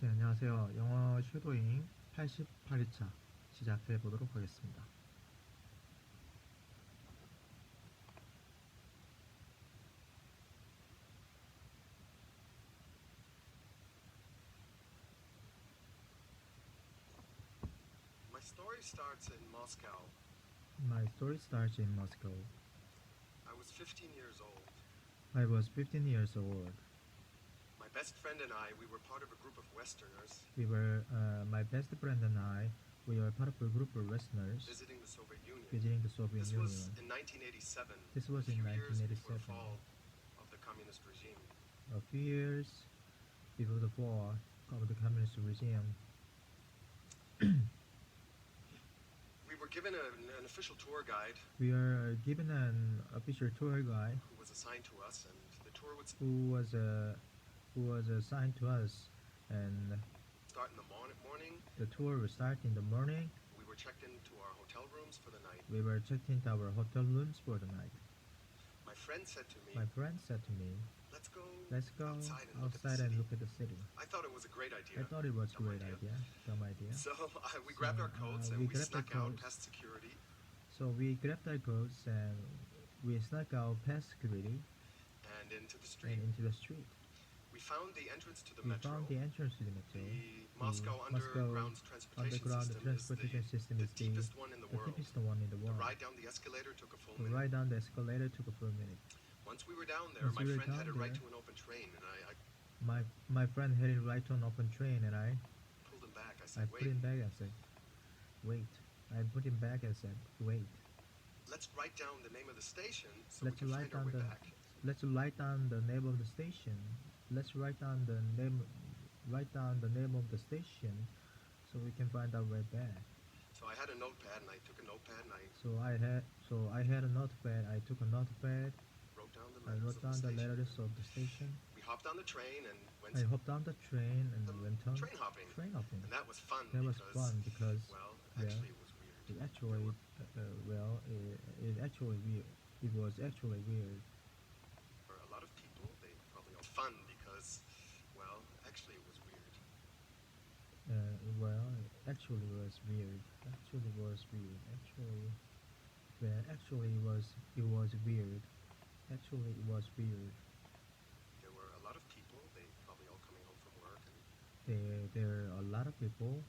네, 안녕하세요. 영어 슈도잉 88회차 시작해 보도록 하겠습니다. My story starts in Moscow. My story starts in Moscow. I was 15 years old. I was 15 years old. My best friend and I, we were part of a group of Westerners My best friend and I, we were part of a group of Westerners visiting the Soviet Union. visiting the Soviet This Union. was in 1987. This was a in few years before 1987. the fall of the communist regime. A few years before the fall of the communist regime. We were given an official tour guide We were given an official tour guide who was assigned to us, and the tour would who was assigned to us, and start in the morning. the tour would start in the morning. We were checked into our hotel rooms for the night. We were checked into our hotel rooms for the night. My friend said to me, My friend said to me, let's go outside outside and and look at the city. I thought it was a great idea. I thought it was a Dumb great idea. Dumb idea. So we grabbed our coats and we we grabbed our snuck out coats. past security So we grabbed our coats and we snuck out past security and into the street. and into the street. We found the entrance to the We metro. found the entrance to the metro. The Moscow Underground Transportation System is the deepest one in the world. deepest one in the The world. ride down the escalator took a full The minute. ride down the escalator took a full minute. Once we were down there, Once my we were friend had down it right there- to an open train, and I My friend headed right to an open train, and I pulled him back. I put said, him wait, back and said, wait. I put him back and said, wait. let's write down the name of the station so we Let's can write find our down way the back. let's write down the name of the station. Let's write down the name of the station so we can find our way back. So I had a notepad, and I took a notepad, and I So I had a notepad. I took a notepad. wrote down the I letters wrote of down the the station. letters of the station. We hopped on the train and went I hopped on the train and some went on train hopping. train hopping. And that was fun. That was because, fun because well, yeah, actually it was weird. it actually it was actually weird. For a lot of people, they probably all fun because, well, actually it was weird. It actually was weird. Actually was weird. It was weird. Actually it was weird. There were a lot of people. They probably all coming home from work, and There are a lot of people.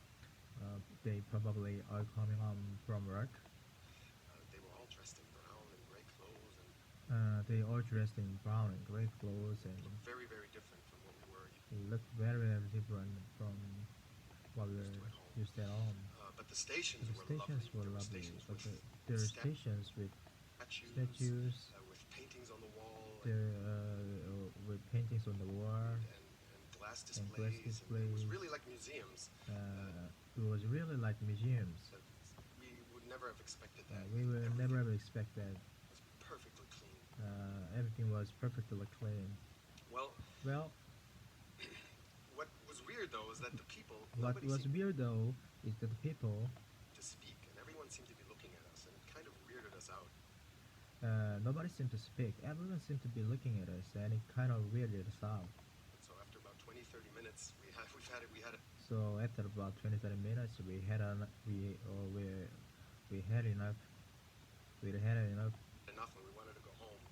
They probably are coming home from work. they were all dressed in brown and gray clothes, and They all dressed in brown and gray clothes and looked very, very different from what we were looked very, very different from what we Used to were at home. used at home. But the stations The were stations lovely. were There were lovely, stations but with there are statues, stations with statues, with paintings on the wall, there with paintings on the wall. and glass and displays. glass And it was displays. really like museums. It was really like museums. But we would never have expected that. We would Everything never ever expect that. was perfectly clean. Everything was perfectly clean. Well, Well, what was weird though is that the people, what nobody was seemed weird though is that the people, to speak, and everyone seemed to be looking at us, and it kind of weirded us out. nobody seemed to speak. Everyone seemed to be looking at us, and it kind of weirded us out. And so after about 20, 30 minutes, we had it. So after about 20-30 minutes, we had enough. We had enough. We had enough. Enough, and we wanted to go home.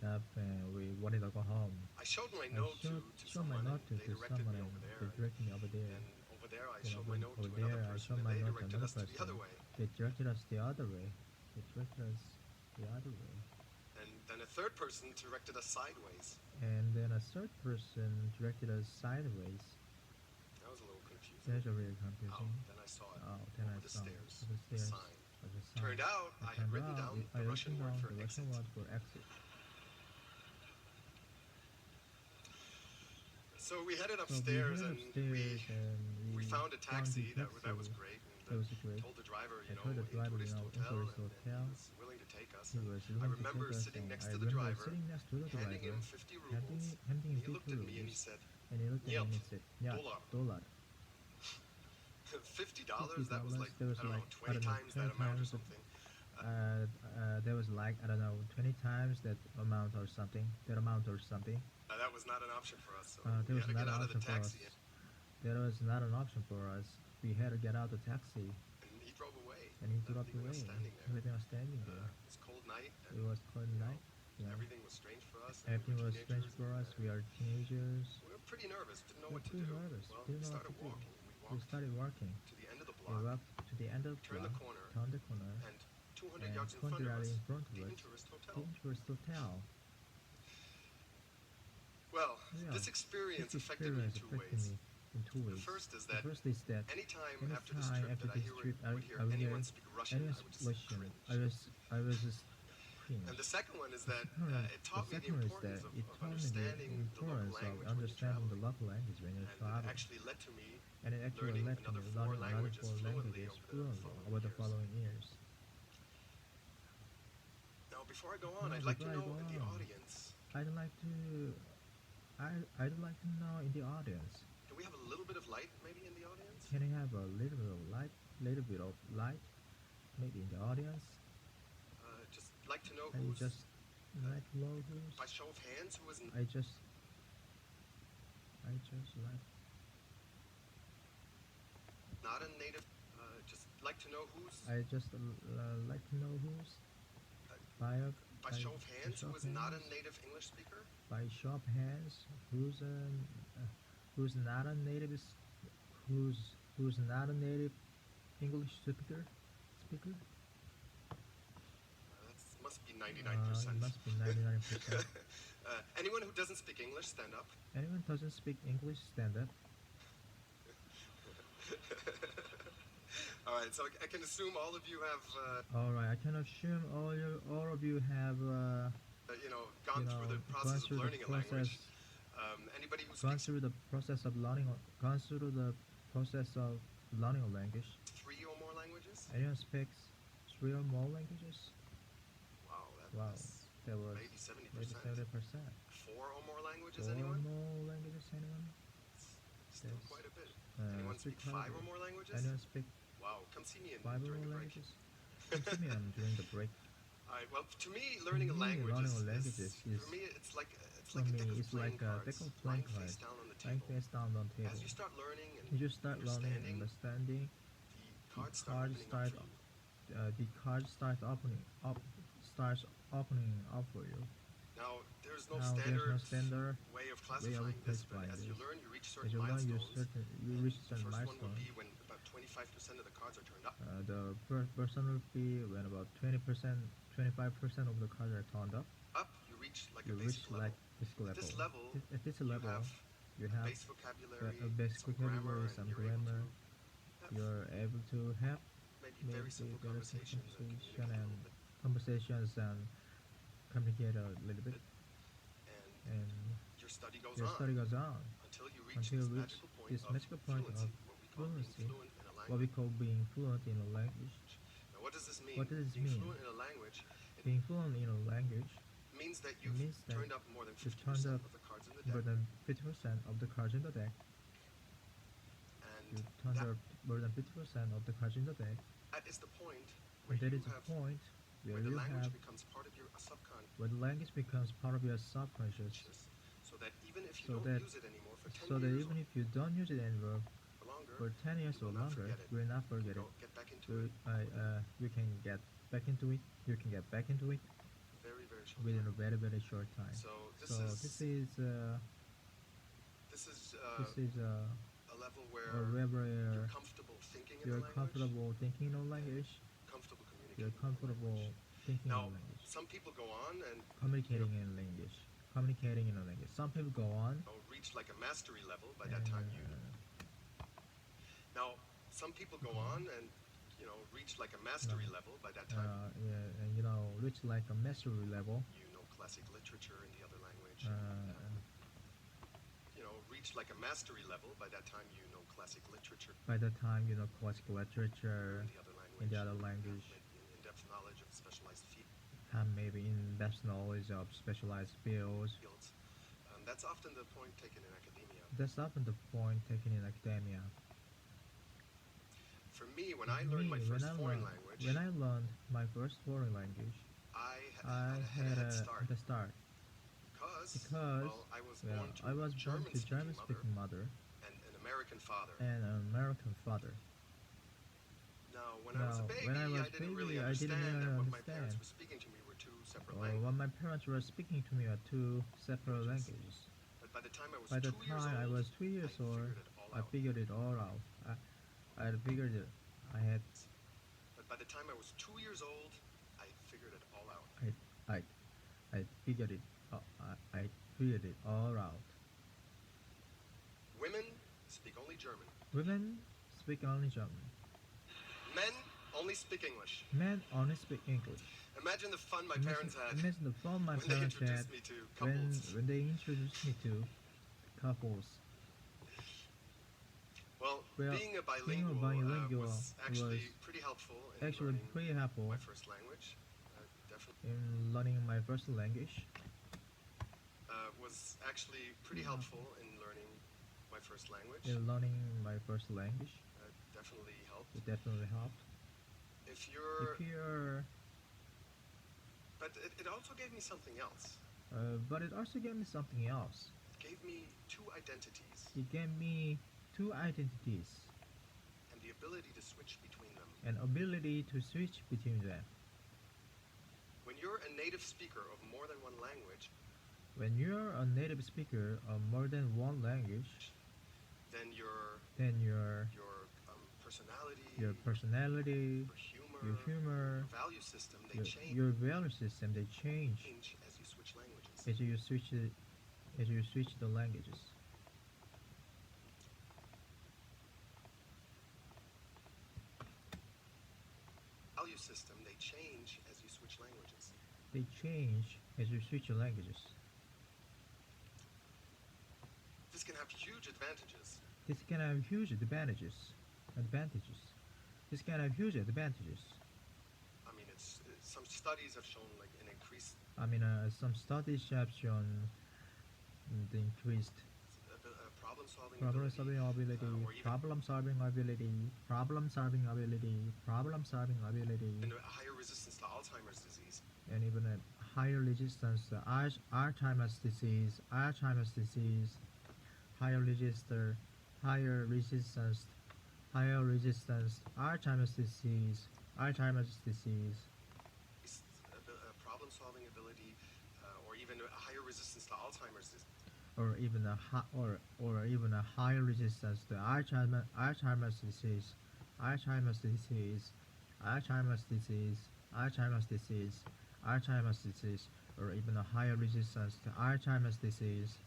And we wanted to go home. I showed my I note showed to my someone, note and to they directed someone, me and over there. they directed me over there. And over there, I You showed know, my note over to there, another I person, showed and my they note to directed another us to the person. other way. They directed us the other way. They directed us the other way. And then a third person directed us sideways. And then a third person directed us sideways. That was a little confusing. That's a really Oh, confusing. then I saw it. Then over I the saw stairs. over the stairs. Sign. Of the sign. Turned out I had written down the Russian word for the exit. Russian word for exit. So we headed So upstairs, we went upstairs and we found a taxi. found That was great. And That was great. Told the driver, I told the driver, in tourist hotel, tourist and hotel. he was willing to take us. He And was I willing to remember take us, sitting and next I to the remember driver, sitting next to the handing driver, him 50 rubles. handing him He looked 50 at me and he rubles, said, and he looked at me and he "Нет, said, "Yeah, dollar." $." $50? That was like, That was I don't know, like, 20 times that 20 amount or times something. That was like, I don't know, 20 times that amount or something. That was not an option for us, so There we was had to not get an out of the option for us. taxi, There was not an option for us. We had to get out the taxi, and he drove away, and he drove leaving us away, standing there. leaving us standing there. It was a cold night, and It was cold you know, night. You know, everything was strange for us, and we everything were was strange teenagers, for us. We are teenagers. we were pretty nervous, didn't know We what were to pretty do. nervous. Well, Didn't we know what started to do. walking. We We walked started walking. to the end of the We block, walked to the end of the turned block, the corner, turned the corner, and 200 and yards in front 200 of yards us, in front of the us, Interest the Hotel. Interest Hotel. Well, Yeah, this experience this affected me experience in two affected me in 2 ways. ways. The first is The that first is that anytime any after this time trip after that I this trip, would hear I would hear anyone speak Russian, anyone I would just Russian. cringe. I was just cringe. And the second one is that it The taught me the second one is importance that of, it of taught me the understanding the local importance of language when you're understanding the traveling. local language when you're And it traveling. actually led to me And it actually learning led to another me four learning another languages 4 fluently languages fluently over the following years. Now, before I go on, Now, I'd like to before I know go in the on, audience, I'd like to I'd like to know in the audience. can we have a little bit of light maybe in the audience? Can you have a little bit of light, maybe in the audience? Just like to know I who's, just like logos. by show of hands, who is I just like not a native, just like to know who's, I just like to know who's by a by show of hands, show who of is not a hands. native English speaker? By show of hands, who's not a native who's not a native English speaker? That must be It 99%. must be 99%. Anyone who doesn't speak English, stand up. Anyone doesn't speak English, stand up. All right, so I can assume all of you have, All right, I can assume all of you have gone through the process of learning a language. Anybody who gone speaks through the process of learning a language. 3 or more languages? Anyone speaks 3 or more languages? Wow, Wow, that's that was maybe 70%. maybe 70%. 4 or more languages, 4 or anyone? more languages, anyone? Still Yes. quite a bit. Uh, Anyone speak speak 5 quite a or bit. more languages? Anyone speak Wow, come see me 5 or during more the break. languages? Come see me during the break. All right, well, to me, learning a language learning is, a language is for me, it's like for a me, deck of it's playing like a cards, deck of lying playing face cards, down on the lying table. face down on the table. As you start learning and You just start learning, understanding, understanding. the cards start opening up for you. The cards starts opening up for you. Now, there's no Now, standard, there's no standard way of way of classifying this, but classifying as you this. learn, you reach As certain you learn, milestones. you reach The certain first one would milestone. be when about 25% of the cards are turned up. The person will be when about 20%, 25% of the cards are turned up. Up, you reach like You a reach basic level. like basic At level. this level, At this you level, have you a have base vocabulary, a basic some grammar, vocabulary, and some you're able grammar. to have You're able to have maybe maybe very simple very simple conversations and conversation communicate a and little bit. conversations and communicate a little bit, And and your study goes your on study goes on until you reach until this you reach magical point this of magical point fluency, of what we call being fluency, fluent in a what we language. call being fluent in a language. Now, what does this mean? What does this Being mean? fluent in a language Being fluent in a language means that you've means that turned up more than you've 50% turned up of the cards in the more deck. than 50% of the cards in the deck. And You've turned that, up more than 50% of the cards in the deck. that is the point where And that you is the have point where where the you language have becomes part of your subconscious, where the language becomes part of your subconscious. so that even if you So don't that use it anymore for 10 so that years even if you don't use it anymore or longer, for 10 years you or will not longer, forget it. you will not forget you it. go get back into So it you can get back into it. You can get back into it very, very short within a time. very very short time. So this So is this is this is this is a level a where where you're comfortable thinking in you're the language, comfortable thinking in a language. comfortable communicating. You're in the comfortable language. thinking in a Now, language. some people go on and Communicating in language. Communicating in a language. Some people go on reach like a mastery level by and that time you. Now, some people go on and reach like a mastery level by that time. yeah, and reach like a mastery level. You know classic literature in the other language. Uh, Reach like a mastery level by that time you know classic literature by the time you know classical literature in the other language. in the other language, Maybe an in-depth knowledge of specialized and maybe in-depth knowledge of specialized fields. fields. That's often the point taken in academia. That's often the point taken in academia. For me, when I learned my first foreign language, when I learned my first foreign language, I I had a head had start a start because well, I was well, born to I a was born to German-speaking mother German-speaking mother and an American father. and an American father. Now, when I was a Now, when I baby, was I didn't really baby, I didn't understand really that what my parents understand, were speaking to me were two separate or what my languages. parents were speaking to me are two separate languages. But by the time I was By the 2 years time I old, was 2 years I old, figured it all I out. figured it all out. I had figured it. I had But by the time I was 2 years old, I figured it all out. I I I figured it. I figured it all out. Women speak only German. Women speak only German. Men only speak English. Men only speak English. Imagine the fun my Imagine, parents had imagine the fun my when they parents had introduced me to couples. when they introduced me to couples. Well, Well, being a being a bilingual bilingual was was actually pretty helpful in actually learning pretty helpful my first language. Definitely in learning my first language. was actually pretty helpful in learning my first language. In learning my first language, Definitely helped. it definitely helped. If you're, If you're, but it also gave me something else. but it also gave me something else. It gave me two identities It gave me two identities and the ability to switch between them. and ability to switch between them. When you're a native speaker of more than one language, When you're a native speaker of more than one language, then your then your personality, your personality, your humor, your value system, they your, change your value system, they change as you switch languages. as you switch the languages. Value system, they change as you switch languages. They change as you switch your languages. This can have huge advantages. This can have huge advantages. This can have huge advantages. I mean, some studies have shown like an increased I mean, some studies have shown the increased problem-solving problem-solving ability, or even problem-solving ability, problem-solving ability, problem-solving ability, and a higher resistance to Alzheimer's disease. and even a higher resistance to Alzheimer's disease, higher register, higher resistance, Alzheimer's disease, Problem-solving ability, or even a higher resistance to Alzheimer's disease. or even a higher resistance to Alzheimer's disease, Alzheimer's disease, Alzheimer's disease, Alzheimer's disease, Alzheimer's disease, or even a higher resistance to Alzheimer's disease.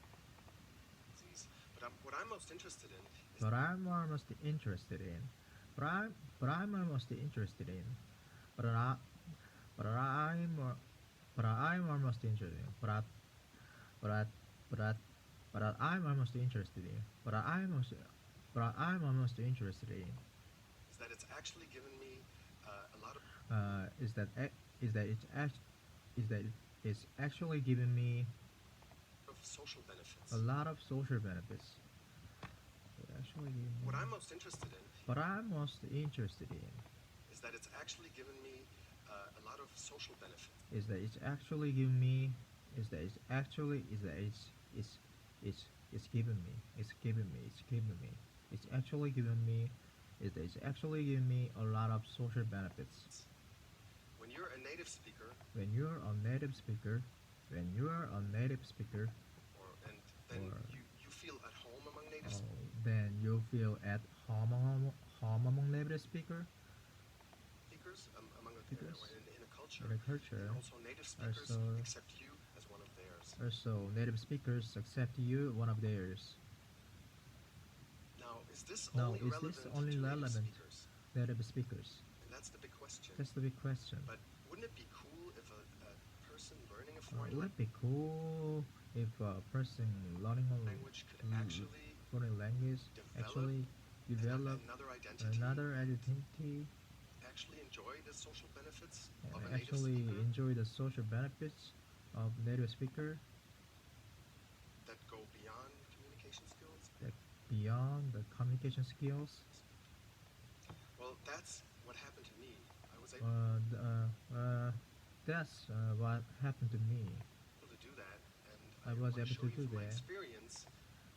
What I'm most interested in is But I'm almost interested in. But I'm almost interested in. But I but I'm but I'm almost interested in. But I but I but I'm almost interested in. But I'm almost interested in. is that it's actually given me a lot of Is that is that it's act is that it's actually giving me social benefits. a lot of social benefits. It actually giving me, What I'm most interested in but I'm most interested in is that it's actually given me a lot of social benefits. is that it's actually giving me is that it's actually is that it's giving me it's actually giving me is that it's actually giving me a lot of social benefits. When you're a native speaker, When you're a native speaker, when you're a native speaker, and then Or- you feel at home among native then you feel at home among native speakers. speakers, among Speakers. in a culture. In a culture, And also native speakers also- accept you as one of theirs. Also, native speakers accept you one of theirs. Now, is this Now, only is relevant this only to native relevant? speakers? Native speakers. And that's the big question. That's the big question. But wouldn't it be cool if a person learning a foreign Would it be cool if a person learning a language could actually foreign language actually develop another identity, another identity actually enjoy the social benefits and of a native actually speaker enjoy the social benefits of native speaker that go beyond communication skills? that beyond the communication skills? Well, that's what happened to me. I was able That's what happened to me. to do that, and I was wanna able show to you do from my that. experience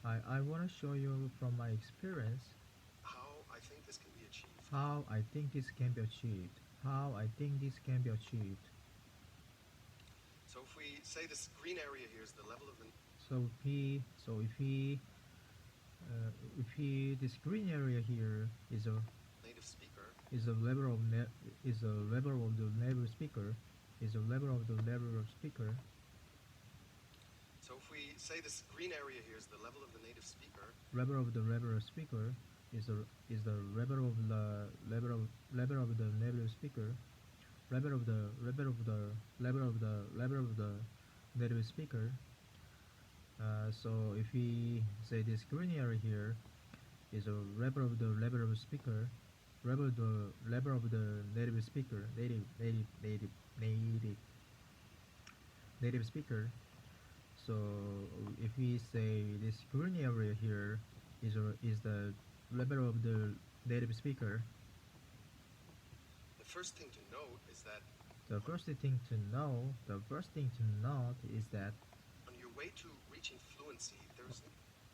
I want to show you from my experience how I think this can be achieved. how I think this can be achieved. How I think this can be achieved. So if we say this green area here is the level of the So if he this green area here native speaker, is a level of is a level of the native speaker is a level of the level of speaker. so if we say this green area here is the level of the native speaker, Level of the level of speaker is the level of the level of the native speaker. Level of the level of the level of the level of the native speaker. So if we say this green area here is a level of the level of speaker, level of the native speaker, native speaker. So if we say this green area here is the level of the native speaker, the first thing to note is that the first thing to note is that on your way to reaching fluency, there's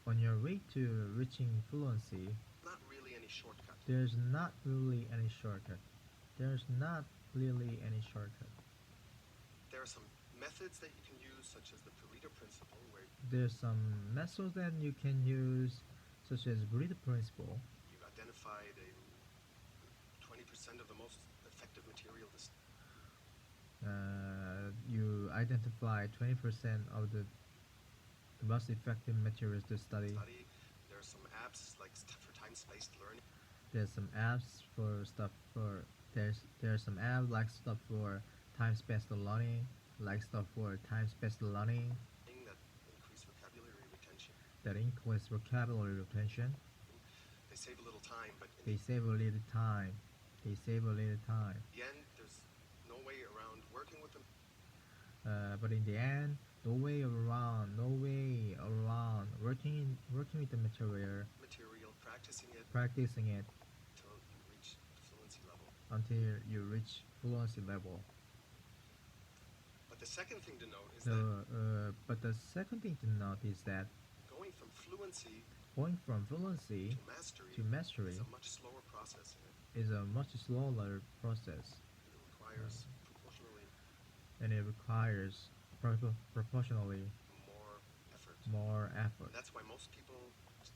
on your way to reaching fluency, not really any shortcut. there's not really any shortcut. There's not really any shortcut. There are some methods that you can use, such as the Pareto principle, where There's some methods that you can use, such as Pareto principle. you've identified a 20% of the most effective material to You identify 20% of the most effective materials to study. study. There are some apps like for time-spaced learning. There's some apps for stuff for there's some apps like stuff for time-spaced learning, like stuff for time-spaced learning That increase vocabulary retention. that increase vocabulary retention. They save a little time, but in They save a little time. They save a little time. the end, there's no way around working with them. But in the end, no way around working with the material, Practicing it practicing it until you reach fluency level. until you reach fluency level. But the second thing to note is that But the second thing to note is that going from fluency going from fluency to mastery to mastery is a much slower process, is a much slower process, and it requires proportionally and it requires proportionally more effort. more effort. That's why most people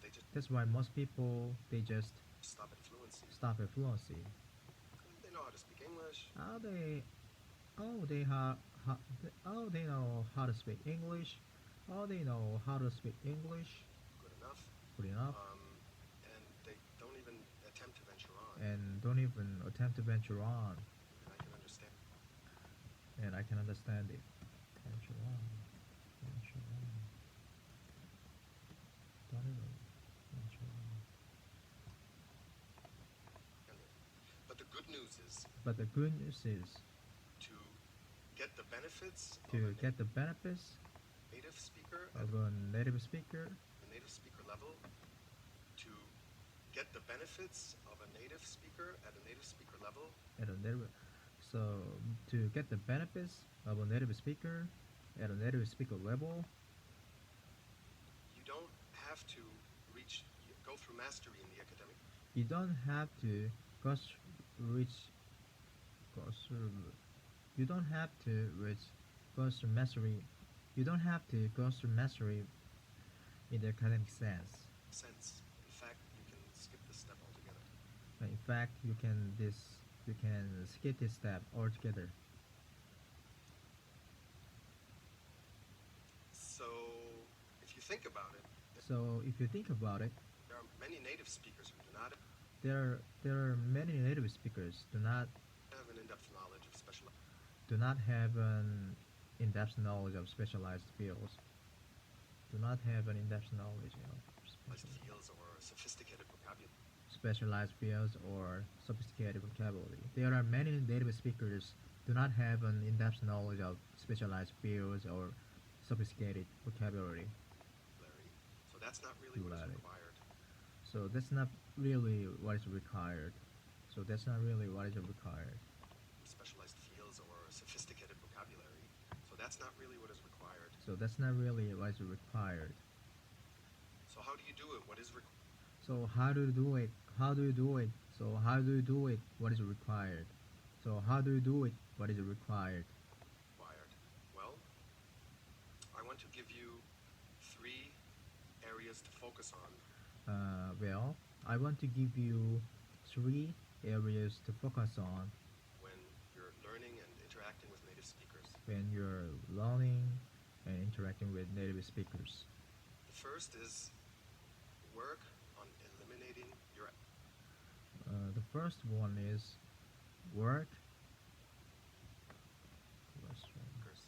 they just That's why most people they just stop at fluency. stop at fluency. They know how to speak English. How they oh they ha, ha, oh they know how to speak English. Oh they know how to speak English Good enough. good enough, And they don't even attempt to venture on. and don't even attempt to venture on. And I can understand. And I can understand it. Venture on. Venture on. Don't even venture on. But the good news is But the good news is to get the benefits to of a get the benefits native speaker at of a native speaker the native speaker level, to get the benefits of a native speaker at a native speaker level, at a native so to get the benefits of a native speaker at a native speaker level, you don't have to go through mastery in the academic. you don't have to go reach go through you don't have to reach go through mastery you don't have to go through mastery in the academic sense. In fact, you can skip this step altogether. In fact, you can skip this step altogether. So, if you think about it, So if you think about it, there are many native speakers who do not there are many native speakers have an in-depth knowledge of special do not have an in-depth knowledge of specialized fields. Do not have an in-depth knowledge of fields or sophisticated vocabulary. specialized fields or sophisticated vocabulary. There are many native speakers do not have an in-depth knowledge of specialized fields or sophisticated vocabulary. So that's not really what is Larry. required. So that's not really what is required. So that's not really what is required. Specialized fields or sophisticated vocabulary. So that's not really what is required. So that's not really what is required. So how do you do it? What is required? So how do you do it? How do you do it? So how do you do it? What is required? So how do you do it? What is required? Well, I want to give you 3 areas to focus on Well, I want to give you 3 areas to focus on when you're learning and interacting with native speakers. when you're learning and interacting with native speakers. The first is work on eliminating your The first one is work. curse.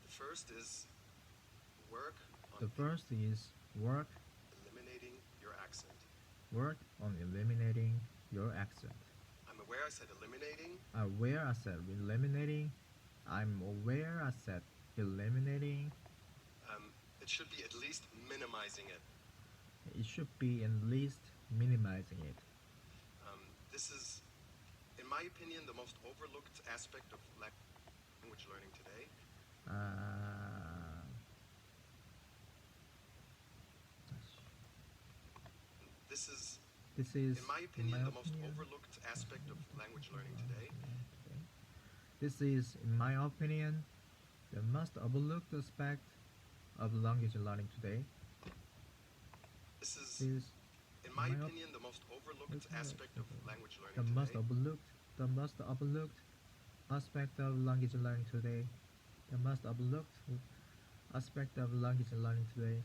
The first is work on The first is work eliminating your accent. work on eliminating your accent. I'm aware I said eliminating. Aware I said eliminating. I'm aware I said eliminating. It should be at least minimizing it. It should be at least minimizing it. This is, in my opinion, the most overlooked aspect of language learning today. Uh, This is, in my opinion, the most overlooked aspect of language learning today. This is, in my opinion, the most overlooked aspect of language learning today. This is, Is, in my opinion, the most overlooked aspect of language learning the most today. overlooked aspect of language learning today. The most overlooked aspect of language learning today.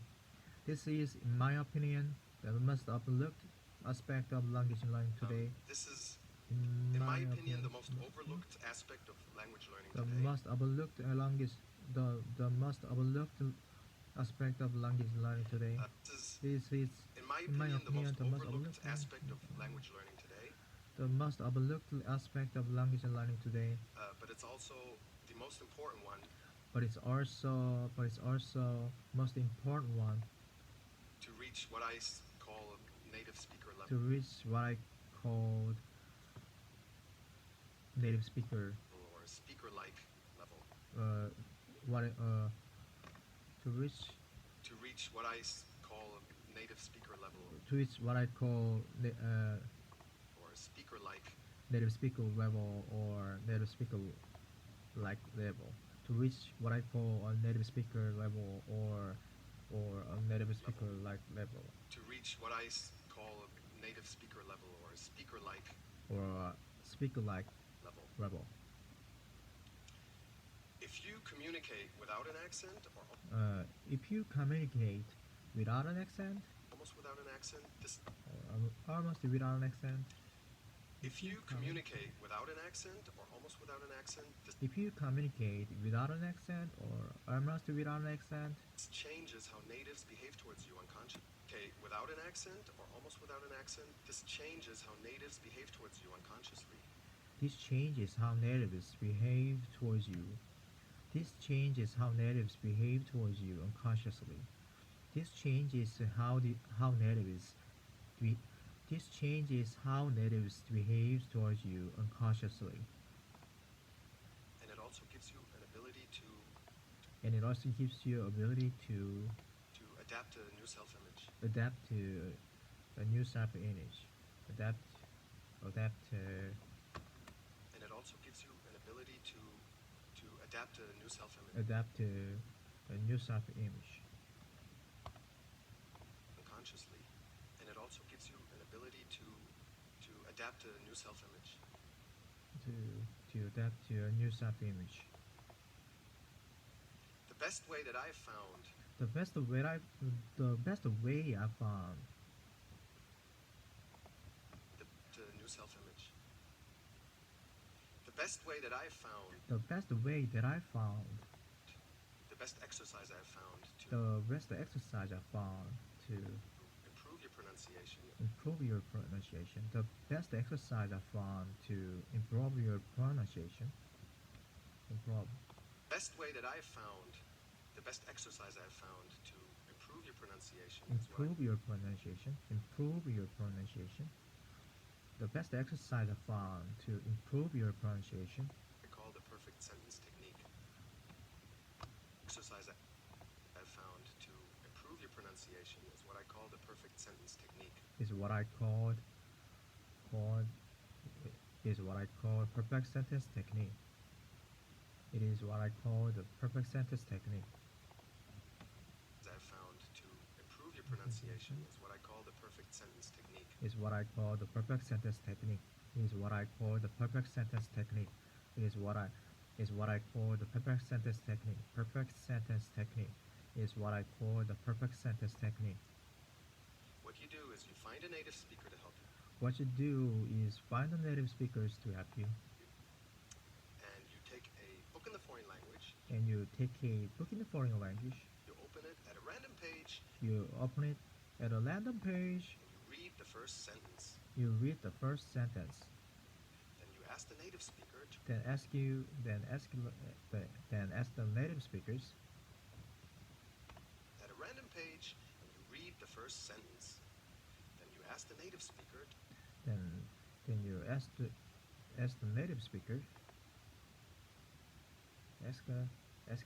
This is, in my opinion, the most overlooked aspect of language learning today. This is, in my opinion, the most overlooked aspect of language learning the today. most overlooked language the most overlooked aspect of language learning today. This is, This is, in my in my opinion, the most opinion, overlooked aspect of language learning today. the most overlooked aspect of language learning today. But it's also the most important one But it's also most important one to reach what I call native speaker to level reach what I called native speaker or speaker-like level. what to reach What I call native speaker level to reach what I call or speaker-like. native speaker level or native speaker like level. To reach what I call a native speaker level or a native speaker like level To reach what I call native speaker level or speaker-like or speaker like level. level. If you communicate without an accent or If you communicate without an accent almost without an accent, or almost without an accent, if you communicate without an accent or almost without an accent, if you communicate without an accent or almost without an accent, this changes how natives behave towards you unconsciously. Okay, without an accent or almost without an accent, this changes how natives behave towards you unconsciously. this changes how natives behave towards you. This changes how natives behave towards you unconsciously. This changes how natives be, this changes how natives behave towards you unconsciously. And it also gives you an ability to And it also gives you ability to adapt to a new self-image. adapt to a new self-image. Adapt to And it also gives you an ability to adapt to a new self-image adapt to a new self-image unconsciously. And it also gives you an ability to adapt to a new self-image. to adapt to a new self-image. The best way that I've found The best way I found to a new self-image. The best way that I've found the best way that I found the best exercise I've found to the best exercise I found to improve your pronunciation. improve your pronunciation. The best exercise I found to improve your pronunciation. Improve. Best way that I've found, the best exercise I've found to improve your pronunciation Improve your pronunciation. Improve your pronunciation. The best exercise I found to improve your pronunciation. I call the perfect sentence technique. Exercise is what I called is what I call perfect sentence technique. It is what I call the perfect sentence technique. I've found to improve your pronunciation is what I call the perfect sentence technique. Is what I call the perfect sentence technique. Is what I call the perfect sentence technique. Is what I call the perfect sentence technique. Perfect sentence technique is what I call the perfect sentence technique. What you do is you find a native speaker to help you. What you do is find the native speakers to help you, And you take a book in the foreign language. and you take a book in a foreign language. You open it at a random page. You open it at a random page. And you read the first sentence. You read the first sentence. Then you ask the native speaker to Then ask the native speakers at a random page, and you read the first sentence. Then you ask the native speaker to then you ask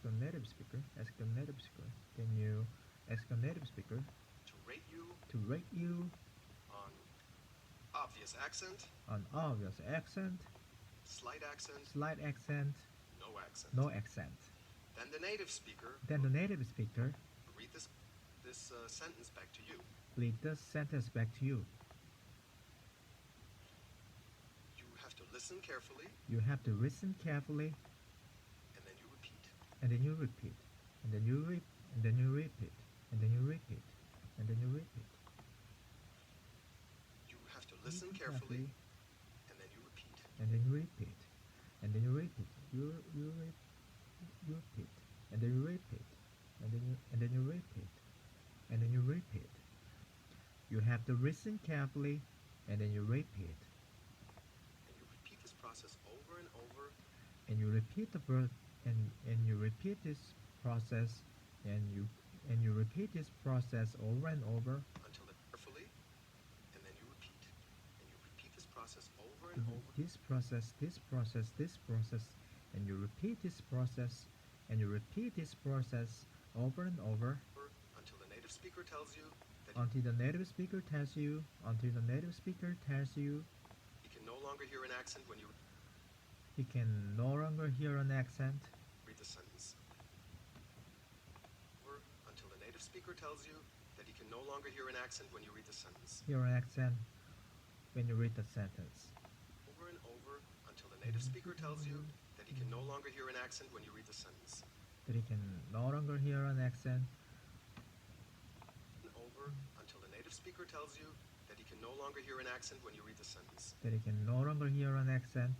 the native speaker ask a native speaker then you ask a native speaker rate you to rate you on obvious accent, on obvious accent, slight accent, slight accent, no accent. no accent. Then the native speaker Then the native speaker read this sentence back to you. read the sentence back to you. You have to listen carefully, You have to listen carefully, and then you repeat. and then you repeat, and then you repeat, and then you repeat, and then you repeat, and then you repeat. You have to listen carefully, and then you repeat. and then you repeat, and then you repeat, you repeat, and then you repeat, and then you repeat, and then you repeat. You have to listen carefully, and then you repeat, And you repeat this process over and over and you repeat the and you repeat this process, and you repeat this process over and over until it carefully, and then you repeat. And you repeat this process over and over this process, and you repeat this process, and you repeat this process over and over until the native speaker tells you that until the native speaker tells you he can no longer hear an accent when you he can no longer hear an accent. read the sentence. Or until the native speaker tells you that he can no longer hear an accent when you read the sentence. Hear an accent when you read the sentence. Over and over until the native speaker tells you that he can no longer hear an accent when you read the sentence. That he can no longer hear an accent. And over until the native speaker tells you that he can no longer hear an accent when you read the sentence. That he can no longer hear an accent.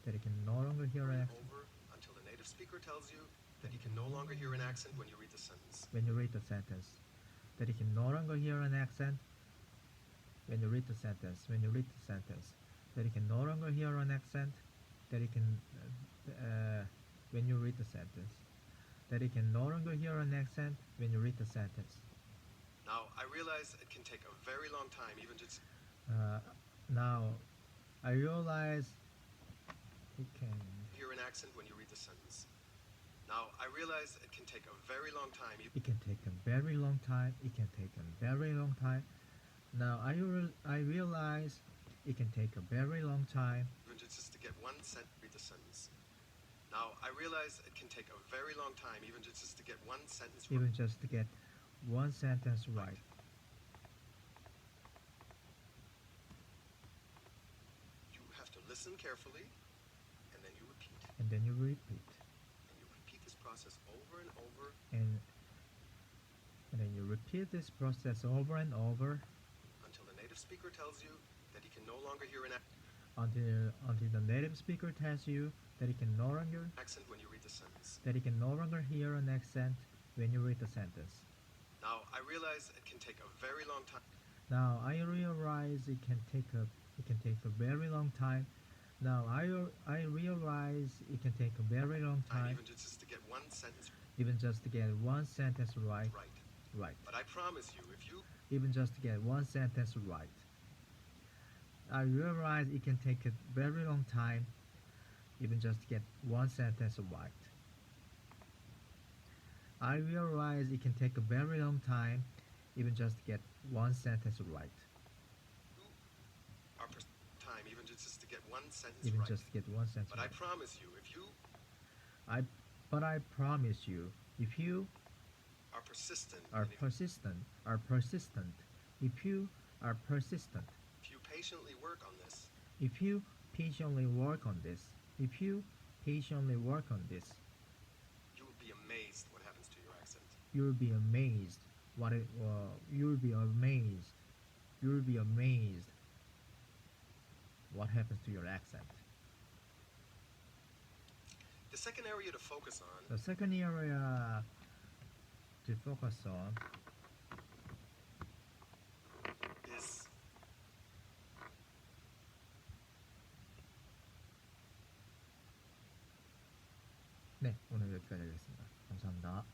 That he can no longer hear an And accent. over until the native speaker tells you that he can no longer hear an accent when you read the sentence. When you read the sentence. That he can no longer hear an accent. When you read the sentence. When you read the sentence. That he can no longer hear an accent. That he can when you read the sentence. That he can no longer hear an accent when you read the sentence. Now, I realize it can take a very long time even just Now, I realize he can hear an accent when you read the sentence. Now, I realize it can take a very long time even it can take a very long time. It can take a very long time. Now, I realize it can take a very long time. just to get one sentence read the sentence. Now, I realize it can take a very long time even just to get one sentence Even just to get one sentence right. You have to listen carefully, and then you repeat. And then you repeat. And you repeat this process over and over And then you repeat this process over and over until the native speaker tells you that he can no longer hear an until the native speaker tells you that he can no longer accent when you read the sentence. hear an accent when you read the sentence. Now, I realize it can take a very long time Now I realize it can take a very long time. Now I realize it can take a very long time even just to get one sentence even just to get one sentence right. right. Right. But I promise you, if you Even just to get one sentence right. I realize it can take a very long time even just to get one sentence right. I realize it can take a very long time even just to get one sentence right. our time, even just to get one sentence even right. just get one sentence But I right. promise you, if you I but I promise you, if you are persistent, are and persistent, if you are persistent, if you patiently work on this, if you patiently work on this, if you patiently work on this, you will be amazed what happens to your accent. you'll be amazed. You'll be amazed. You'll be amazed what happens to your accent. The second area to focus on The second area to focus on is 네, 오늘 여기까지 하겠습니다. 감사합니다.